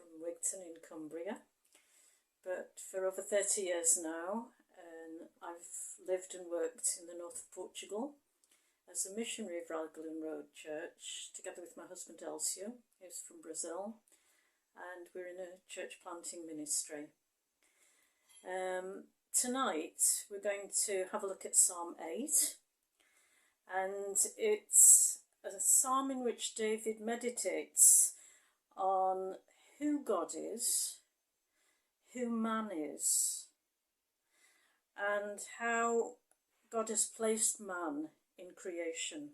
from Wigton in Cumbria, but for over 30 years now, I've lived and worked in the north of Portugal as a missionary of Raglan Road Church, together with my husband Elcio, who's from Brazil, and we're in a church planting ministry. Tonight we're going to have a look at Psalm 8, and it's a psalm in which David meditates on who God is, who man is, and how God has placed man in creation.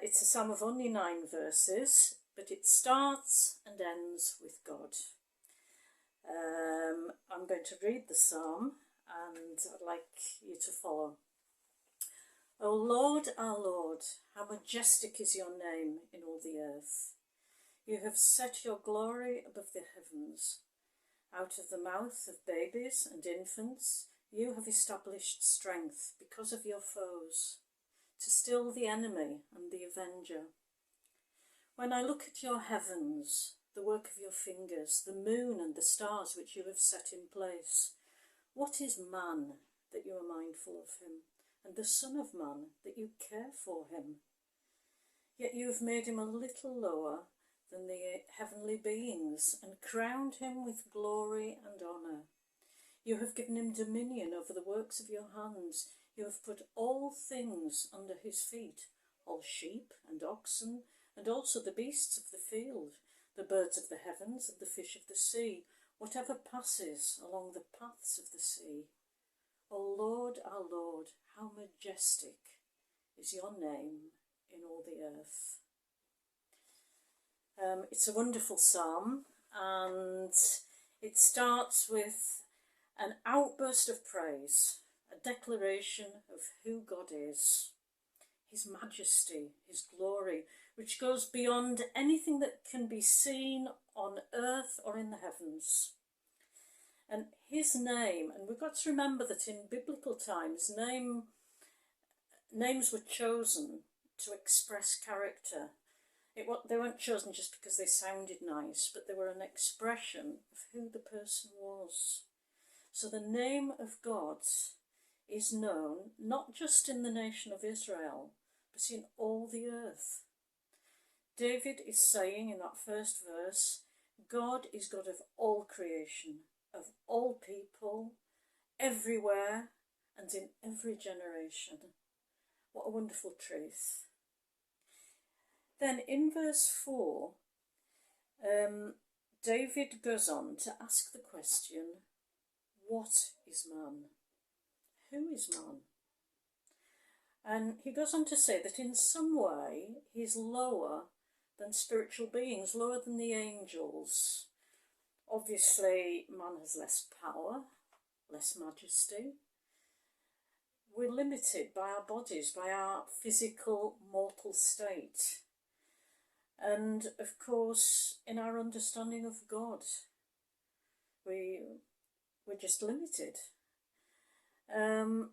It's a psalm of only 9 verses, but it starts and ends with God. I'm going to read the psalm and I'd like you to follow. O Lord, our Lord, how majestic is your name in all the earth. You have set your glory above the heavens. Out of the mouth of babies and infants, you have established strength because of your foes, to still the enemy and the avenger. When I look at your heavens, the work of your fingers, the moon and the stars which you have set in place, what is man that you are mindful of him, and the Son of Man that you care for him? Yet you have made him a little lower than the heavenly beings, and crowned him with glory and honour. You have given him dominion over the works of your hands. You have put all things under his feet, all sheep and oxen, and also the beasts of the field, the birds of the heavens and the fish of the sea, whatever passes along the paths of the sea. O Lord, our Lord, how majestic is your name in all the earth. It's a wonderful psalm, and it starts with an outburst of praise, a declaration of who God is, his majesty, his glory, which goes beyond anything that can be seen on earth or in the heavens. And his name, and we've got to remember that in biblical times, names were chosen to express character. They weren't chosen just because they sounded nice, but they were an expression of who the person was. So the name of God is known not just in the nation of Israel, but in all the earth. David is saying in that first verse, God is God of all creation, of all people, everywhere and in every generation. What a wonderful truth. Then in verse 4, David goes on to ask the question, what is man? Who is man? And he goes on to say that in some way he's lower than spiritual beings, lower than the angels. Obviously, man has less power, less majesty. We're limited by our bodies, by our physical, mortal state. And, of course, in our understanding of God, we're just limited. And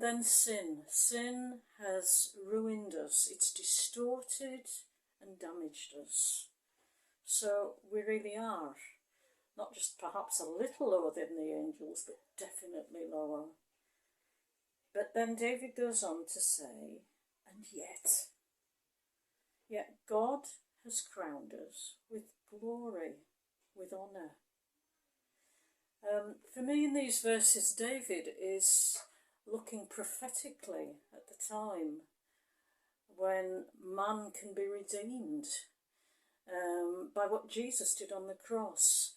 then sin. Sin has ruined us. It's distorted and damaged us. So we really are not just perhaps a little lower than the angels, but definitely lower. But then David goes on to say, and yet God has crowned us with glory, with honour. For me in these verses, David is looking prophetically at the time when man can be redeemed by what Jesus did on the cross.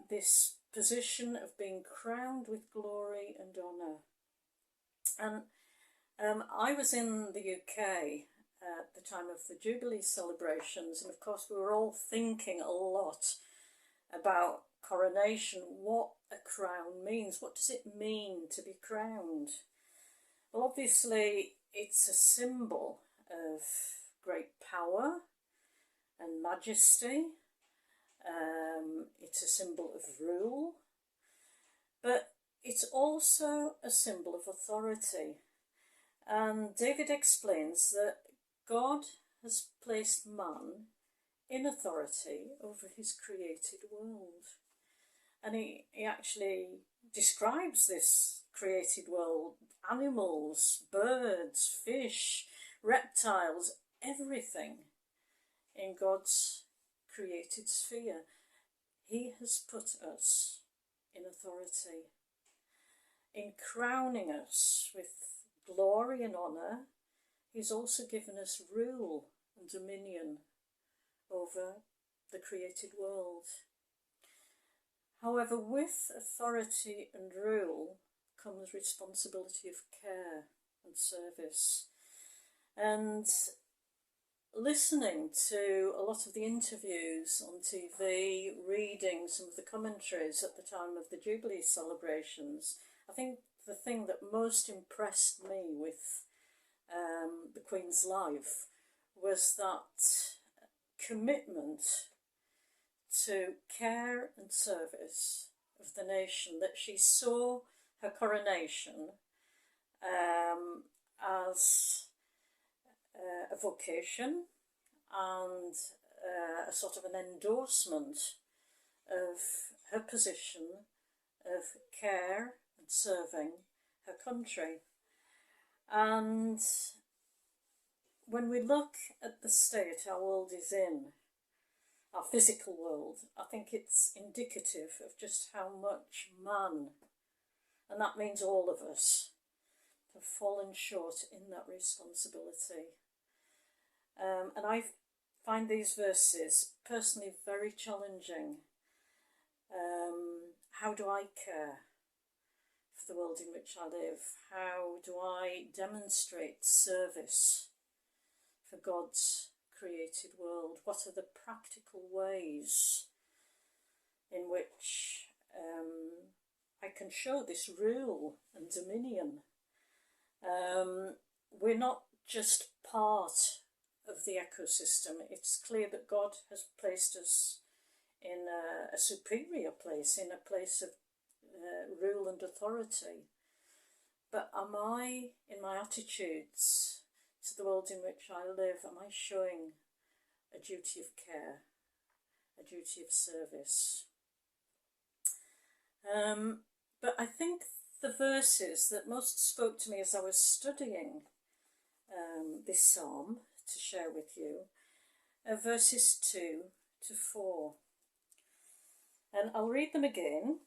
This position of being crowned with glory and honour. And I was in the UK at the time of the Jubilee celebrations, and of course we were all thinking a lot about coronation, what a crown means. What does it mean to be crowned? Well, obviously it's a symbol of great power and majesty. It's a symbol of rule, but it's also a symbol of authority. And David explains that God has placed man in authority over his created world. And he actually describes this created world, animals, birds, fish, reptiles, everything in God's created sphere. He has put us in authority. In crowning us with glory and honour, he's also given us rule and dominion over the created world. However, with authority and rule comes responsibility of care and service. And listening to a lot of the interviews on TV, reading some of the commentaries at the time of the Jubilee celebrations, I think the thing that most impressed me with the Queen's life was that commitment to care and service of the nation, that she saw her coronation as a vocation and a sort of an endorsement of her position of care and serving her country. And when we look at the state our world is in, our physical world, I think it's indicative of just how much man, and that means all of us, have fallen short in that responsibility. And I find these verses personally very challenging. How do I care for the world in which I live? How do I demonstrate service for God's created world? What are the practical ways in which I can show this rule and dominion? We're not just part of the ecosystem. It's clear that God has placed us in a superior place, in a place of rule and authority. But am I, in my attitudes to the world in which I live, am I showing a duty of care, a duty of service? But I think the verses that most spoke to me as I was studying this psalm to share with you are verses 2 to 4. And I'll read them again.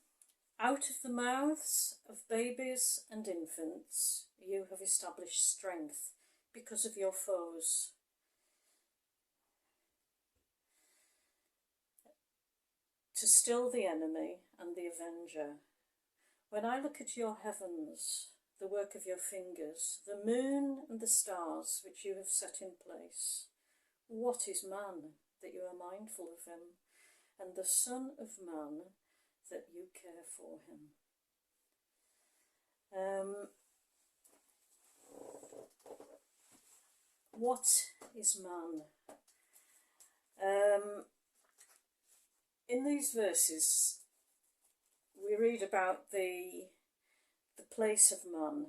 Out of the mouths of babies and infants you have established strength because of your foes. To still the enemy and the avenger. When I look at your heavens, the work of your fingers, the moon and the stars which you have set in place, what is man that you are mindful of him, and the Son of Man that you care for him? What is man? In these verses, we read about the place of man,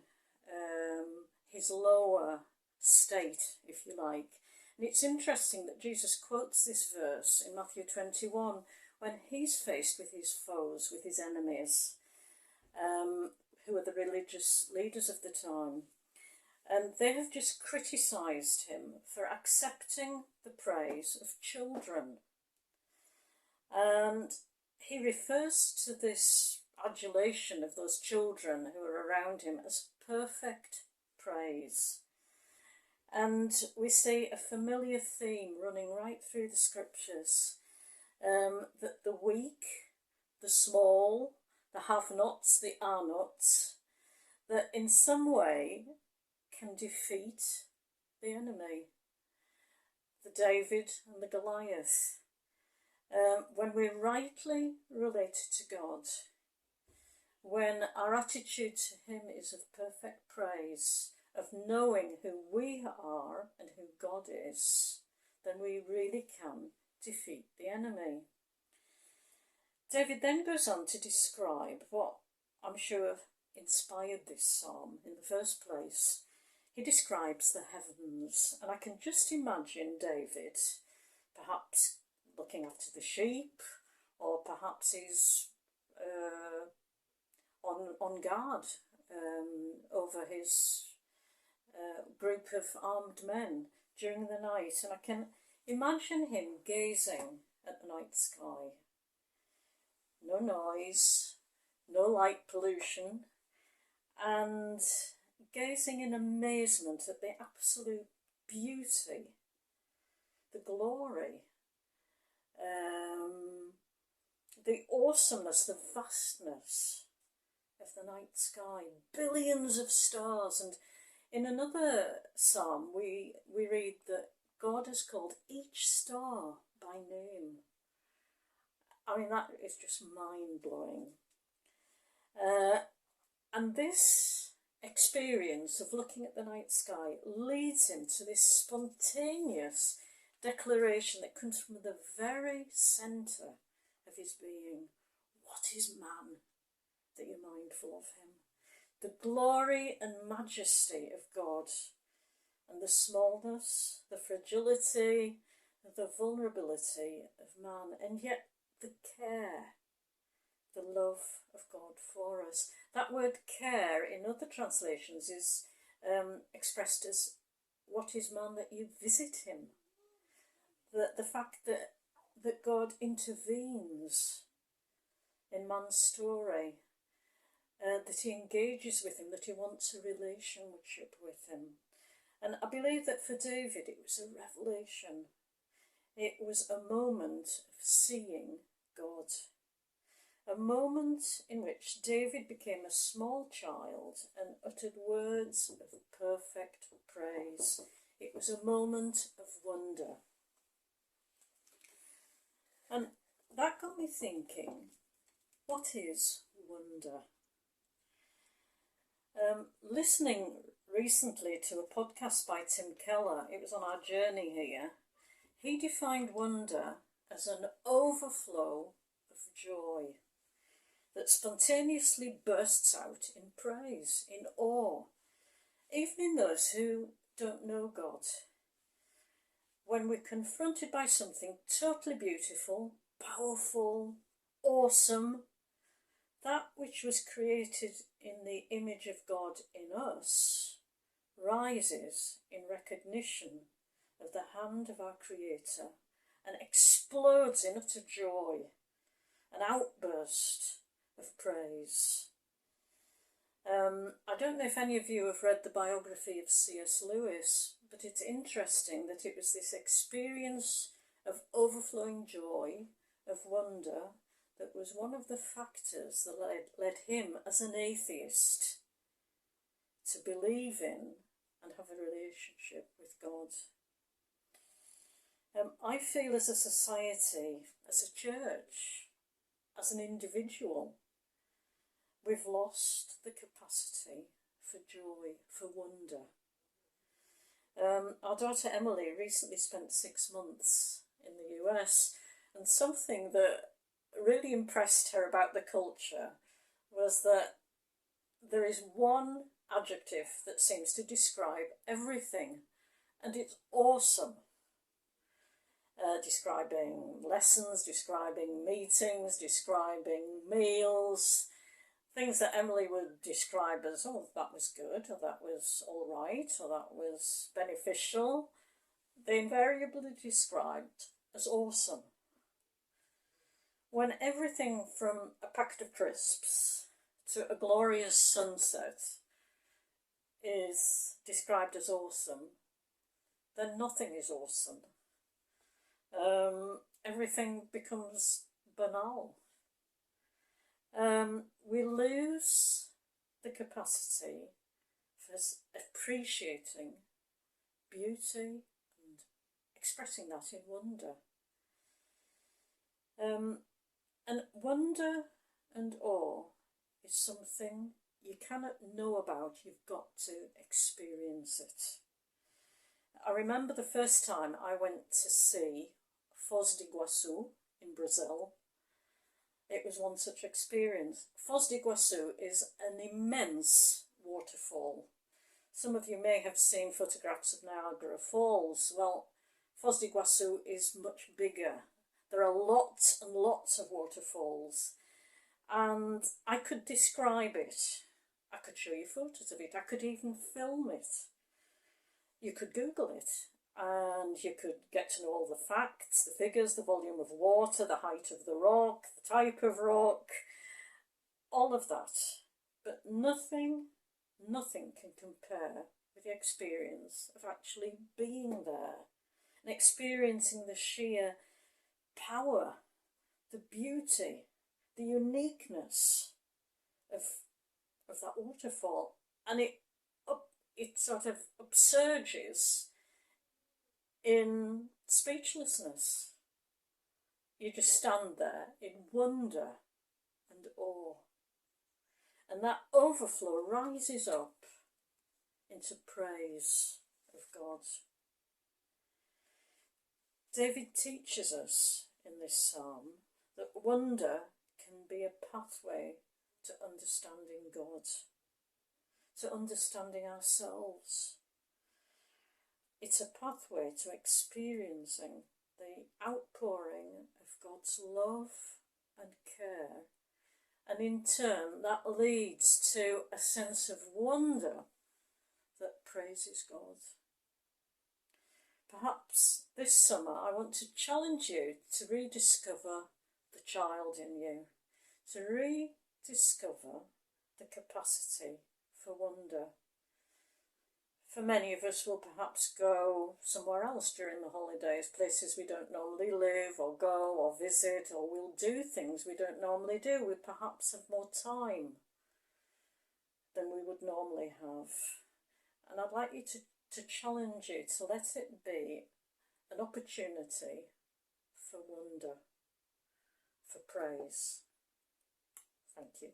his lower state, if you like. And it's interesting that Jesus quotes this verse in Matthew 21 when he's faced with his foes, with his enemies, who are the religious leaders of the time. And they have just criticised him for accepting the praise of children. And he refers to this adulation of those children who are around him as perfect praise. And we see a familiar theme running right through the scriptures, that the weak, the small, the have-nots, the are-nots, that in some way can defeat the enemy, the David and the Goliath. When we're rightly related to God, when our attitude to him is of perfect praise, of knowing who we are and who God is, then we really can defeat the enemy. David then goes on to describe what I'm sure inspired this psalm in the first place. He describes the heavens, and I can just imagine David perhaps looking after the sheep, or perhaps he's on guard over his group of armed men during the night. And I can imagine him gazing at the night sky. No noise, no light pollution, and gazing in amazement at the absolute beauty, the glory, the awesomeness, the vastness of the night sky, billions of stars. And in another psalm we read that God has called each star by name. I mean, that is just mind-blowing. And this experience of looking at the night sky leads him to this spontaneous declaration that comes from the very centre of his being. What is man that you're mindful of him? The glory and majesty of God, and the smallness, the fragility, the vulnerability of man, and yet the care, the love of God for us. That word care in other translations is expressed as, what is man that you visit him? The fact that God intervenes in man's story, that he engages with him, that he wants a relationship with him. And I believe that for David it was a revelation. It was a moment of seeing God. A moment in which David became a small child and uttered words of perfect praise. It was a moment of wonder. And that got me thinking, what is wonder? Listening recently to a podcast by Tim Keller, it was on our journey here, he defined wonder as an overflow of joy that spontaneously bursts out in praise, in awe, even in those who don't know God. When we're confronted by something totally beautiful, powerful, awesome, that which was created in the image of God in us rises in recognition of the hand of our Creator and explodes in utter joy, an outburst of praise. I don't know if any of you have read the biography of C.S. Lewis, but it's interesting that it was this experience of overflowing joy, of wonder, that was one of the factors that led him as an atheist to believe in and have a relationship with God. I feel as a society, as a church, as an individual, we've lost the capacity for joy, for wonder. Our daughter Emily recently spent 6 months in the US, and something that really impressed her about the culture was that there is one adjective that seems to describe everything, and it's awesome. Describing lessons, describing meetings, describing meals, things that Emily would describe as, oh, that was good, or that was all right, or that was beneficial, they invariably described as awesome. When everything from a packet of crisps to a glorious sunset is described as awesome, then nothing is awesome. Everything becomes banal. We lose the capacity for appreciating beauty and expressing that in wonder. And wonder and awe is something you cannot know about, you've got to experience it. I remember the first time I went to see Foz do Iguaçu in Brazil. It was one such experience. Foz do Iguaçu is an immense waterfall. Some of you may have seen photographs of Niagara Falls. Well, Foz do Iguaçu is much bigger. There are lots and lots of waterfalls, and I could describe it. I could show you photos of it. I could even film it. You could Google it, and you could get to know all the facts, the figures, the volume of water, the height of the rock, the type of rock, all of that. But nothing can compare with the experience of actually being there and experiencing the sheer power, the beauty, the uniqueness of that waterfall. And it sort of upsurges in speechlessness. You just stand there in wonder and awe. And that overflow rises up into praise of God. David teaches us in this psalm that wonder can be a pathway to understanding God, to understanding ourselves. It's a pathway to experiencing the outpouring of God's love and care, and in turn that leads to a sense of wonder that praises God. Perhaps this summer I want to challenge you to rediscover the child in you, to rediscover the capacity for wonder. For many of us, we'll perhaps go somewhere else during the holidays, places we don't normally live or go or visit, or we'll do things we don't normally do. We perhaps have more time than we would normally have. And I'd like you to challenge you to let it be an opportunity for wonder, for praise. Thank you.